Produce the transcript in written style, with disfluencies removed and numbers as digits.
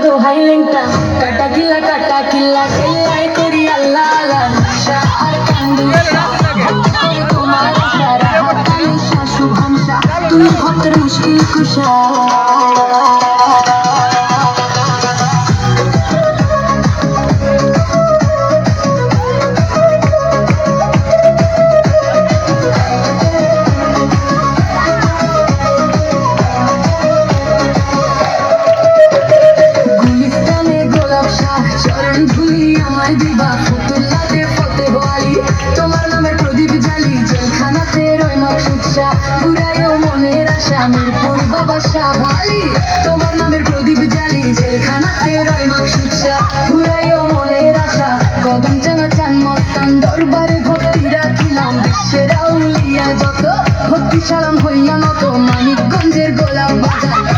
দোহাই লেংটা কাটা কিল্লা কেল্লাই করি আল্লাহ আল্লাহ শাহ আর কান্দুসা তোমার সারা হাতাই শাশু ভামসা তুমি ভক্তের মুশকিল কুশা তোমার নামের প্রদীপ জ্বালি জেলখানাতে রই মকসুদশা ঘুরাইও মনের আশা মিরপুর বাবা শাহালি তোমার নামের প্রদীপ জ্বালি জেলখানাতে রই মকসুদশা ঘুরাইও মনের আশা কদম জানা চান মস্তান দরবারে ভক্তি রাখিলাম বিশ্বের আউলিয়া যত ভক্তি সালাম হইয়া নত মানিকগঞ্জের গোলাপ বাজার